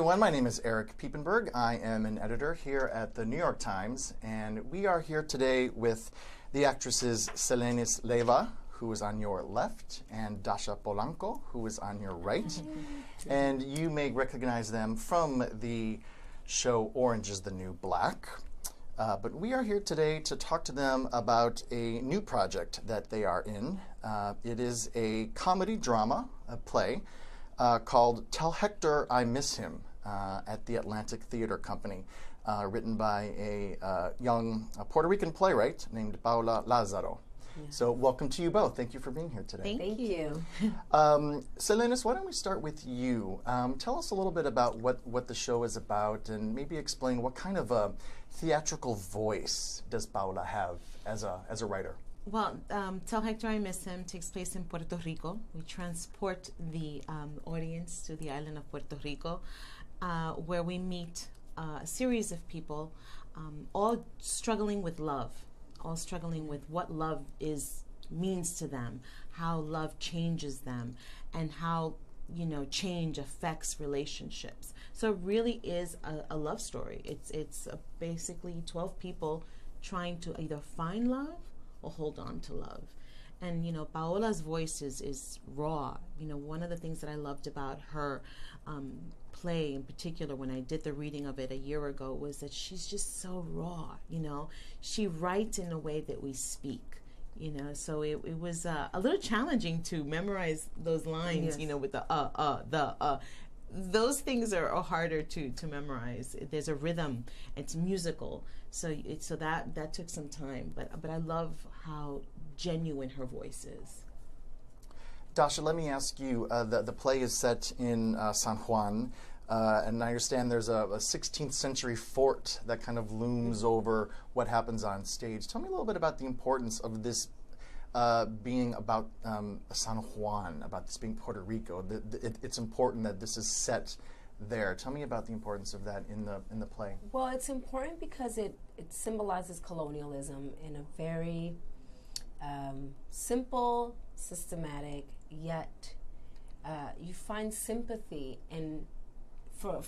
Everyone, my name is Eric Piepenberg. I am an editor here at the New York Times, and we are here today with the actresses Selenis Levya, who is on your left, and Dascha Polanco, who is on your right. And you may recognize them from the show Orange is the New Black. But we are here today to talk to them about a new project that they are in. It is a comedy drama, a play, called Tell Hector I Miss Him at the Atlantic Theater Company, written by a young Puerto Rican playwright named Paula Lázaro. Yeah. So welcome to you both. Thank you for being here today. Thank you. Selenis, why don't we start with you? Tell us a little bit about what the show is about, and maybe explain what kind of a theatrical voice does Paula have as a writer? Well, Tell Hector I Miss Him takes place in Puerto Rico. We transport the audience to the island of Puerto Rico, where we meet a series of people, all struggling with love, all struggling with what love means to them, how love changes them, and how change affects relationships. So it really is a love story. It's basically 12 people trying to either find love or hold on to love. And Paola's voice is raw. One of the things that I loved about her play in particular, when I did the reading of it a year ago, was that she's just so raw. She writes in a way that we speak. So it was a little challenging to memorize those lines. Yes. With the those things are harder to memorize. There's a rhythm. It's musical. So that took some time. But I love how genuine her voice is. Dascha, let me ask you, the play is set in San Juan, and I understand there's a 16th century fort that kind of looms over what happens on stage. Tell me a little bit about the importance of this being about San Juan, about this being Puerto Rico. It's important that this is set there. Tell me about the importance of that in the play. Well, it's important because it symbolizes colonialism in a very simple, systematic, yet you find sympathy. And I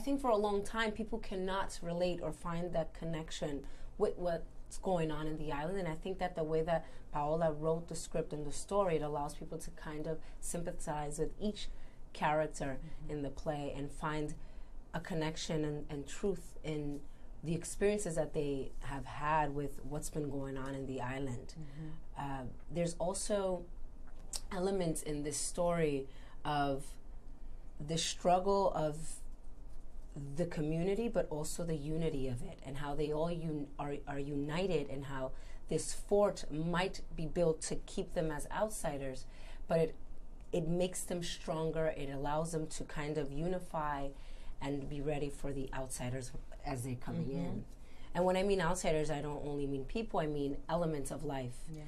think for a long time people cannot relate or find that connection with what's going on in the island. And I think that the way that Paola wrote the script and the story, it allows people to kind of sympathize with each character in the play and find a connection and truth in the experiences that they have had with what's been going on in the island. There's also elements in this story of the struggle of the community, but also the unity of it, and how they all are united, and how this fort might be built to keep them as outsiders, but it makes them stronger. It allows them to kind of unify and be ready for the outsiders as they're coming in. And when I mean outsiders, I don't only mean people, I mean elements of life. Yeah.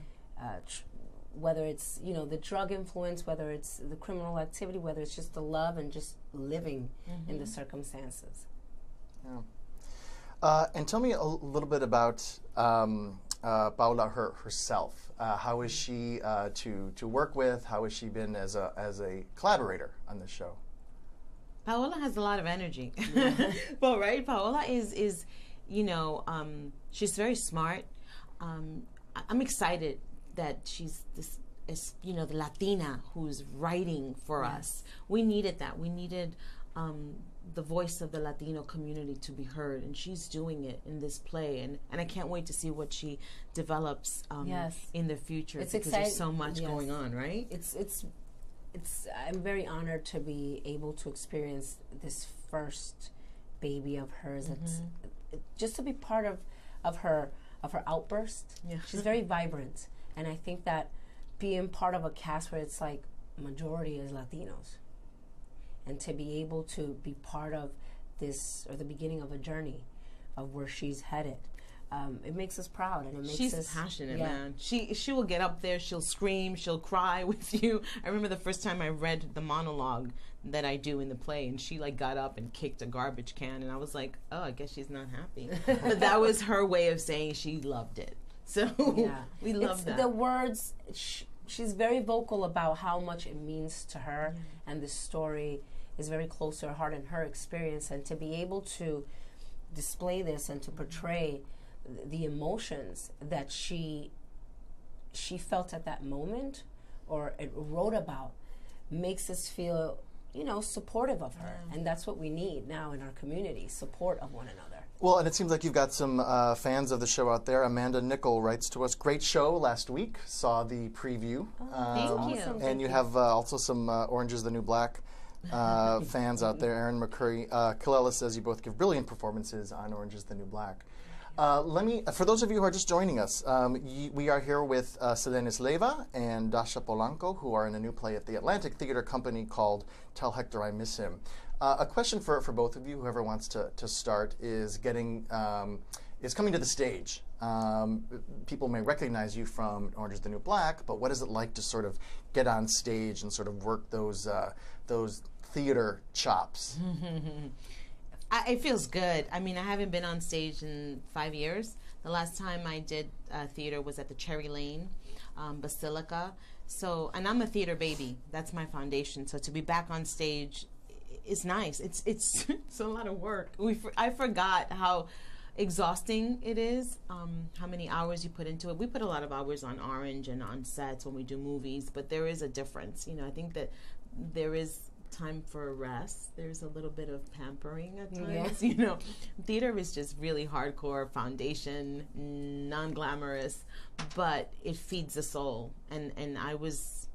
Whether it's, the drug influence, whether it's the criminal activity, whether it's just the love and just living in the circumstances. Yeah. And tell me a little bit about Paula herself. How is she to work with? How has she been as a collaborator on this show? Paola has a lot of energy. Well, right? Paola is she's very smart. I'm excited that she's this, the Latina who's writing for us. We needed that. We needed the voice of the Latino community to be heard, and she's doing it in this play. And I can't wait to see what she develops in the future, it's because exciting. There's so much going on, right? I'm very honored to be able to experience this first baby of hers. Just to be part of her outburst. Yeah. She's very vibrant. And I think that being part of a cast where it's like majority is Latinos, and to be able to be part of this, or the beginning of a journey of where she's headed, it makes us proud, and it makes she's us passionate, man. She will get up there, she'll scream, she'll cry with you. I remember the first time I read the monologue that I do in the play, and she got up and kicked a garbage can, and I was like, oh, I guess she's not happy. But that was her way of saying she loved it. So we love that. The words, she's very vocal about how much it means to her, and the story is very close to her heart and her experience, and to be able to display this and to portray the emotions that she felt at that moment or it wrote about makes us feel, you know, supportive of her. And that's what we need now in our community, support of one another. Well, and it seems like you've got some fans of the show out there. Amanda Nickel writes to us, great show last week, saw the preview. Thank you. Awesome. And you have also some Orange is the New Black fans out there. Aaron McCurry, Kalila says you both give brilliant performances on Orange is the New Black. For those of you who are just joining us, we are here with Selenis Levya and Dascha Polanco, who are in a new play at the Atlantic Theater Company called Tell Hector I Miss Him. A question for both of you, whoever wants to start, is coming to the stage. People may recognize you from Orange is the New Black, but what is it like to sort of get on stage and sort of work those theater chops? It feels good. I mean, I haven't been on stage in 5 years. The last time I did theater was at the Cherry Lane Basilica. So, and I'm a theater baby. That's my foundation. So to be back on stage is nice. It's a lot of work. I forgot how exhausting it is, how many hours you put into it. We put a lot of hours on Orange and on sets when we do movies, but there is a difference. You know, I think that there is time for rest. There's a little bit of pampering at times. You know, theater is just really hardcore foundation, non-glamorous, but it feeds the soul. And I was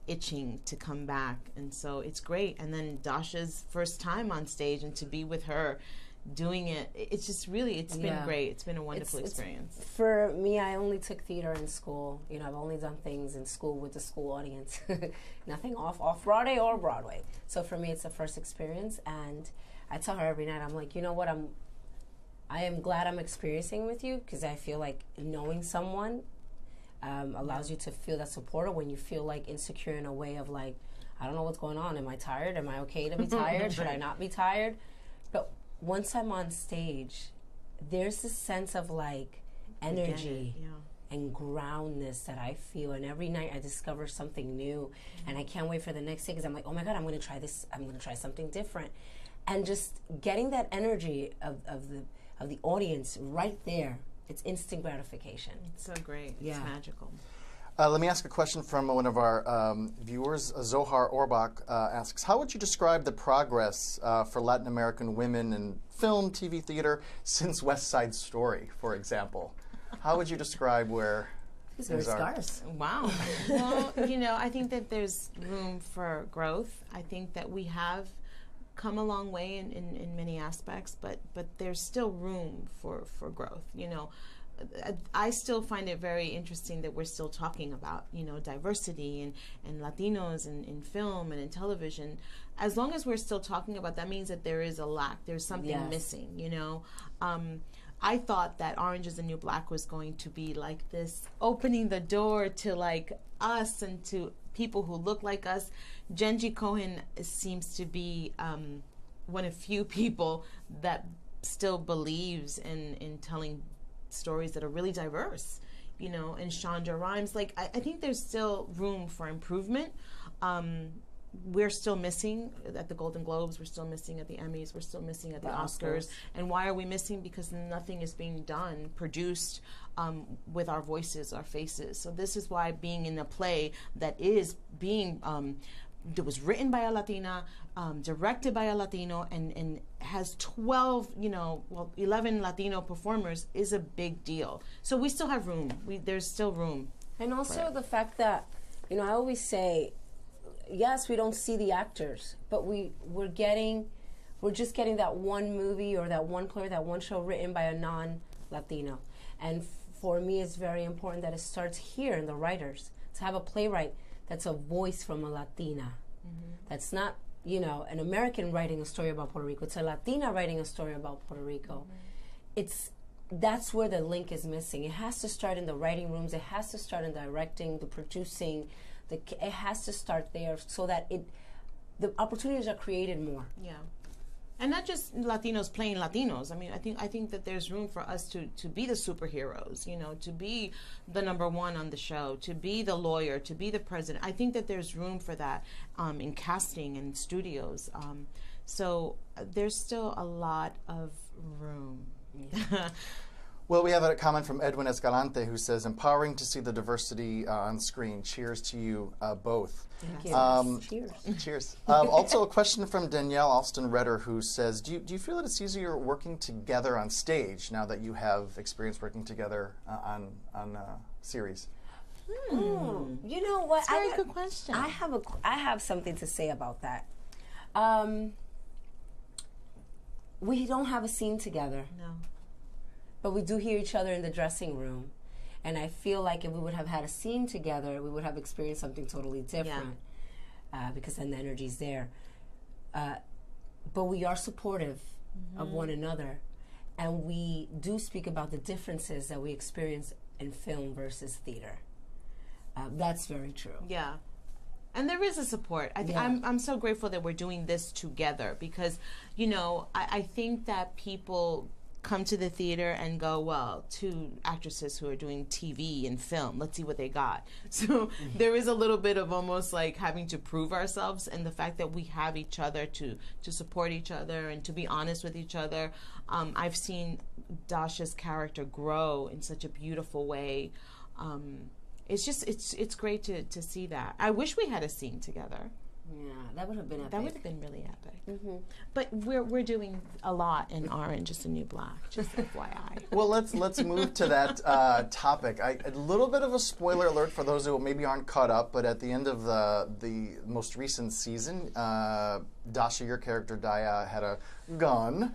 itching to come back, and so it's great. And then Dascha's first time on stage, and to be with her doing it, it's just really, it's been great. It's been a wonderful experience. For me, I only took theater in school. You know, I've only done things in school with the school audience. Nothing off Broadway or Broadway. So for me, it's the first experience, and I tell her every night, I'm like, you know what, I am glad I'm experiencing with you, because I feel like knowing someone allows you to feel that support, or when you feel like insecure in a way of like, I don't know what's going on. Am I tired? Am I okay to be tired? Should I not be tired? But once I'm on stage, there's this sense of like energy and groundness that I feel, and every night I discover something new, and I can't wait for the next day, because I'm like, oh my God, I'm going to try this. I'm going to try something different, and just getting that energy of the audience right there. It's instant gratification. It's so great. It's magical. Let me ask a question from one of our viewers. Zohar Orbach asks, how would you describe the progress for Latin American women in film, TV, theater since West Side Story, for example? How would you describe where It's very scarce. Wow. Well, you know, I think that there's room for growth. I think that we have come a long way in many aspects, but there's still room for growth. You know, I still find it very interesting that we're still talking about, you know, diversity and Latinos in film and in television. As long as we're still talking about that, means that there is a lack. There's something missing, you know. I thought that Orange is the New Black was going to be like this, opening the door to like us and to people who look like us. Genji Cohen seems to be one of few people that still believes in telling stories that are really diverse, you know, and Shonda Rhimes. Like, I think there's still room for improvement. We're still missing at the Golden Globes, we're still missing at the Emmys, we're still missing at the Oscars. And why are we missing? Because nothing is being done, produced with our voices, our faces. So this is why being in a play that is being, that was written by a Latina, directed by a Latino, and has 11 Latino performers is a big deal. So we still have room. There's still room. And also the fact that, you know, I always say, yes, we don't see the actors, but we're just getting that one movie or that one play or that one show written by a non-Latino. And for me, it's very important that it starts here in the writers, to have a playwright that's a voice from a Latina. That's not, you know, an American writing a story about Puerto Rico. It's a Latina writing a story about Puerto Rico. That's where the link is missing. It has to start in the writing rooms. It has to start in directing, the producing. It has to start there so that the opportunities are created more. Yeah. And not just Latinos playing Latinos. I mean, I think that there's room for us to be the superheroes, you know, to be the number one on the show, to be the lawyer, to be the president. I think that there's room for that in casting and studios. So there's still a lot of room. Yeah. Well, we have a comment from Edwin Escalante who says, empowering to see the diversity on screen. Cheers to you both. Thank you. Cheers. Cheers. Also, a question from Danielle Alston-Redder who says, do you feel that it's easier working together on stage now that you have experience working together on series? You know what? That's a very good question. I have something to say about that. We don't have a scene together. No. But we do hear each other in the dressing room. And I feel like if we would have had a scene together, we would have experienced something totally different. Because then the energy's there. But we are supportive of one another. And we do speak about the differences that we experience in film versus theater. That's very true. Yeah. And there is a support. I'm so grateful that we're doing this together because, you know, I think that people come to the theater and go, well, two actresses who are doing TV and film, let's see what they got. So there is a little bit of almost like having to prove ourselves, and the fact that we have each other to support each other and to be honest with each other. I've seen Dascha's character grow in such a beautiful way. It's just, it's great to see that. I wish we had a scene together. Yeah, that would have been epic. That would have been really epic. But we're doing a lot in Orange is the New Black, just FYI. Well, let's move to that topic. A little bit of a spoiler alert for those who maybe aren't caught up, but at the end of the most recent season, Dascha, your character Daya, had a gun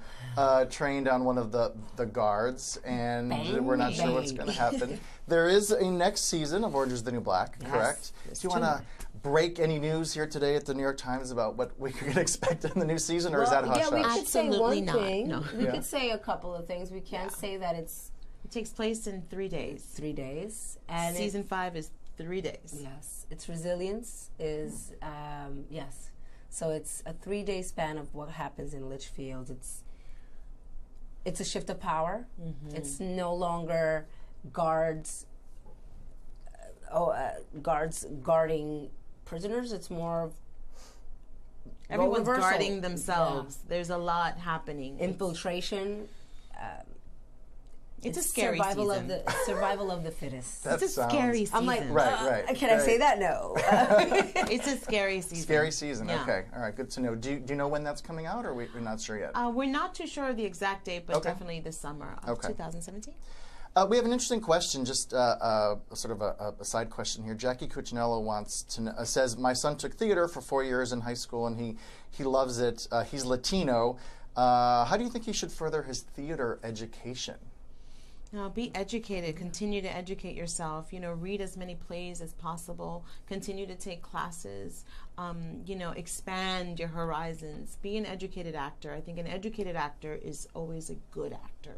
trained on one of the guards, and we're not sure what's going to happen. There is a next season of Orange is the New Black, correct? Do you want to break any news here today at the New York Times about what we can expect in the new season, or is that hush-hush? Yeah, we could say one thing. No. We could say a couple of things. We can't say that it takes place in 3 days. 3 days. And season 5 is 3 days. Yes. Its resilience is, yes. So it's a 3-day span of what happens in Litchfield. It's a shift of power. It's no longer guards guarding prisoners. It's more of everyone's guarding themselves. There's a lot happening. Infiltration. It's a scary survival season. survival of the fittest. That it's a scary season. I'm like, right. Can I say that? No. It's a scary season. Scary season. Yeah. Okay. All right. Good to know. Do you know when that's coming out, or we're not sure yet? We're not too sure of the exact date, but definitely this summer of 2017. We have an interesting question, just sort of a side question here. Jackie Cuccinello wants to says, my son took theater for 4 years in high school, and he loves it. He's Latino. How do you think he should further his theater education? Be educated. Continue to educate yourself. You know, read as many plays as possible. Continue to take classes. You know, expand your horizons. Be an educated actor. I think an educated actor is always a good actor.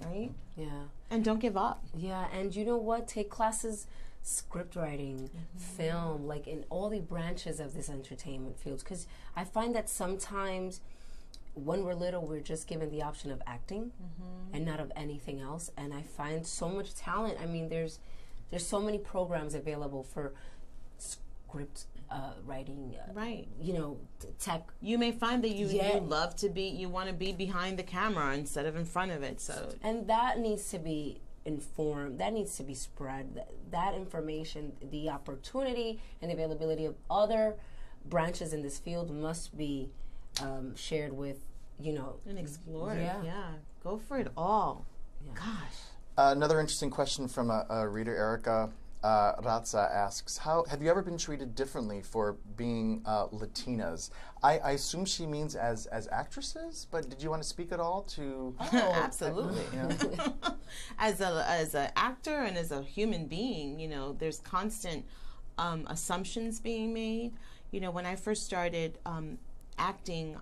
Right? Yeah. And don't give up. Yeah, and you know what? Take classes, script writing, film, like in all the branches of this entertainment field. Because I find that sometimes when we're little, we're just given the option of acting and not of anything else. And I find so much talent. I mean, there's so many programs available for script writing, right? You know, tech. You may find that you love to be, you want to be behind the camera instead of in front of it. So, and that needs to be informed. That needs to be spread. That information, the opportunity and the availability of other branches in this field must be shared with, you know, and explored. Yeah, go for it all. Yeah. Gosh. Another interesting question from a reader, Erica Raza, asks, "How have you ever been treated differently for being Latinas?" I assume she means as actresses, but did you want to speak at all to? Oh, absolutely. As an actor and as a human being, you know, there's constant assumptions being made. You know, when I first started acting,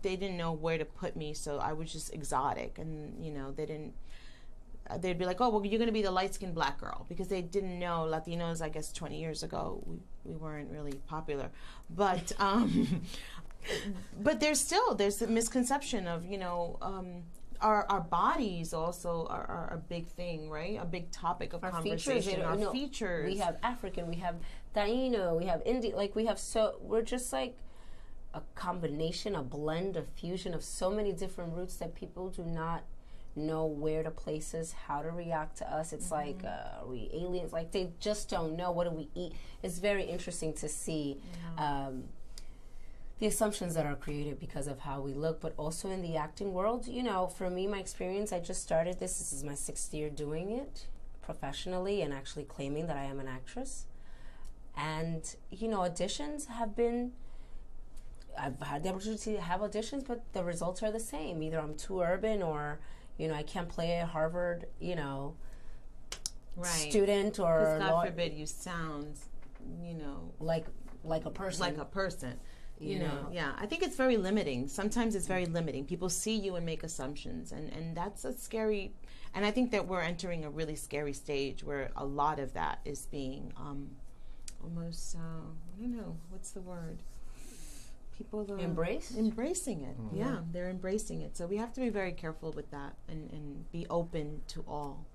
they didn't know where to put me, so I was just exotic, and you know, they'd be like, oh, well, you're going to be the light-skinned black girl, because they didn't know Latinos. I guess 20 years ago we weren't really popular, but but there's a misconception of, you know, our bodies also are a big thing, right? A big topic of conversation. Our features. We have African, we have Taino, we have Indian. Like we're just like a combination, a blend, a fusion of so many different roots that people do not know where to place us, how to react to us. It's like, are we aliens? Like they just don't know. What do we eat? It's very interesting to see the assumptions that are created because of how we look, but also in the acting world. You know, for me, my experience, I just started this. This is my 6th year doing it professionally and actually claiming that I am an actress. And, you know, auditions have been, I've had the opportunity to have auditions, but the results are the same. Either I'm too urban or, you know, I can't play a Harvard, you know, student or... God forbid you sound, you know... Like a person. Like a person. You know, yeah. I think it's very limiting. Sometimes it's very limiting. People see you and make assumptions, and that's a scary... And I think that we're entering a really scary stage where a lot of that is being almost, I don't know, what's the word? People are embracing it. Mm-hmm. Yeah, they're embracing it. So we have to be very careful with that and be open to all.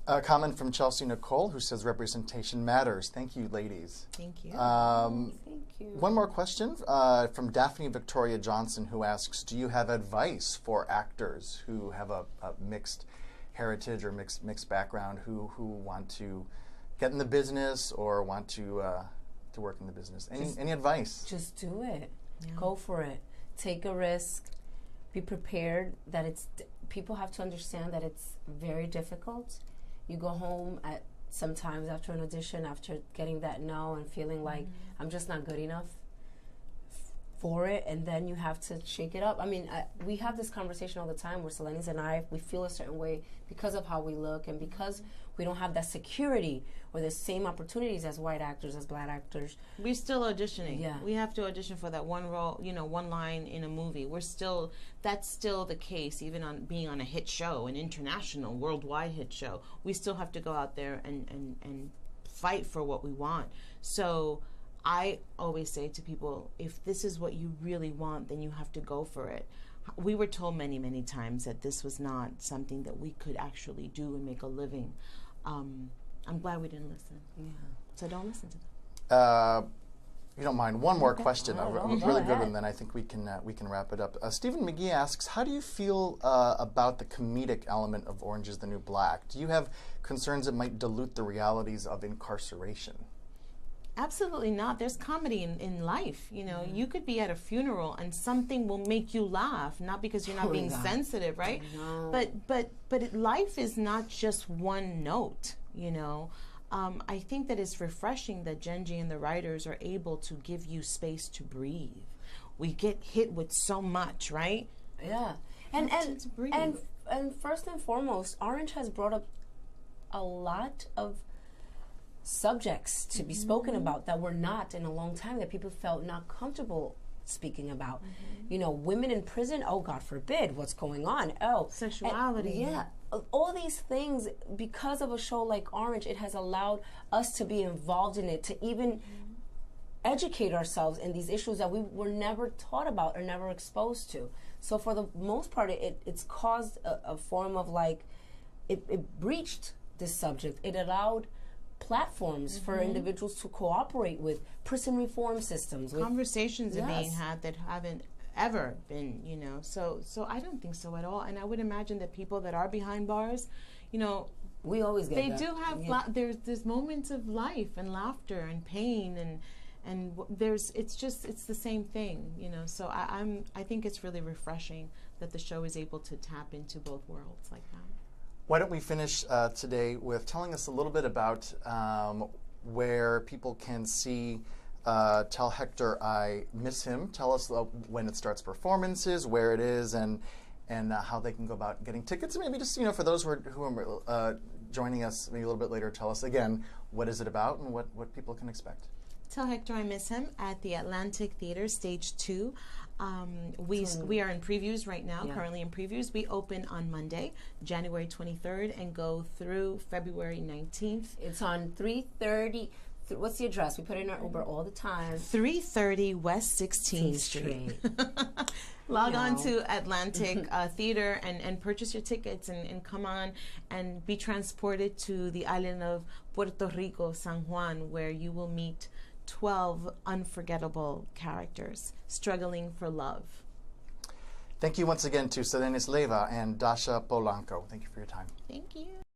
A comment from Chelsea Nicole who says representation matters. Thank you, ladies. Thank you. Thank you. One more question from Daphne Victoria Johnson who asks, do you have advice for actors who have a mixed heritage or mixed background who want to get in the business or want to work in the business? Any advice? Just do it. Yeah. Go for it. Take a risk. Be prepared that people have to understand that it's very difficult. You go home sometimes after an audition, after getting that no and feeling like I'm just not good enough for it, and then you have to shake it up. I mean, we have this conversation all the time where Selenis and I, we feel a certain way because of how we look and because we don't have that security or the same opportunities as white actors, as black actors. We're still auditioning. Yeah. We have to audition for that one role, you know, one line in a movie. That's still the case, even on being on a hit show, an international, worldwide hit show. We still have to go out there and fight for what we want. So I always say to people, if this is what you really want, then you have to go for it. We were told many, many times that this was not something that we could actually do and make a living. I'm glad we didn't listen. Yeah. So don't listen to them. You don't mind, one more question, a really good one, then I think we can wrap it up. Stephen McGee asks, how do you feel about the comedic element of Orange is the New Black? Do you have concerns it might dilute the realities of incarceration? Absolutely not. There's comedy in life. You know, you could be at a funeral and something will make you laugh, not because you're not being sensitive, right? But life is not just one note, you know. I think that it's refreshing that Genji and the writers are able to give you space to breathe. We get hit with so much, right? Yeah. And first and foremost, Orange has brought up a lot of subjects to be spoken about that were not in a long time, that people felt not comfortable speaking about. You know, women in prison, oh God forbid, what's going on? Oh, sexuality. All these things, because of a show like Orange, it has allowed us to be involved in it, to even educate ourselves in these issues that we were never taught about or never exposed to. So for the most part, it's caused a form of like, it breached this subject. It allowed platforms for individuals to cooperate with prison reform systems. Conversations are being had that haven't ever been, you know. So I don't think so at all. And I would imagine that people that are behind bars, you know, we always get that. They do have there's moments of life and laughter and pain and it's the same thing, you know. So I think it's really refreshing that the show is able to tap into both worlds like that. Why don't we finish today with telling us a little bit about where people can see Tell Hector I Miss Him. Tell us when it starts performances, where it is, and how they can go about getting tickets. And maybe just, you know, for those who are joining us maybe a little bit later, tell us again, what is it about and what people can expect. Tell Hector I Miss Him at the Atlantic Theater, Stage 2. We are in previews right now, currently in previews. We open on Monday, January 23rd, and go through February 19th. It's on What's the address? We put it in our Uber all the time. 330 West 16th Street. Log on to Atlantic Theater and purchase your tickets and come on and be transported to the island of Puerto Rico, San Juan, where you will meet 12 unforgettable characters struggling for love. Thank you once again to Selenis Levya and Dascha Polanco. Thank you for your time. Thank you.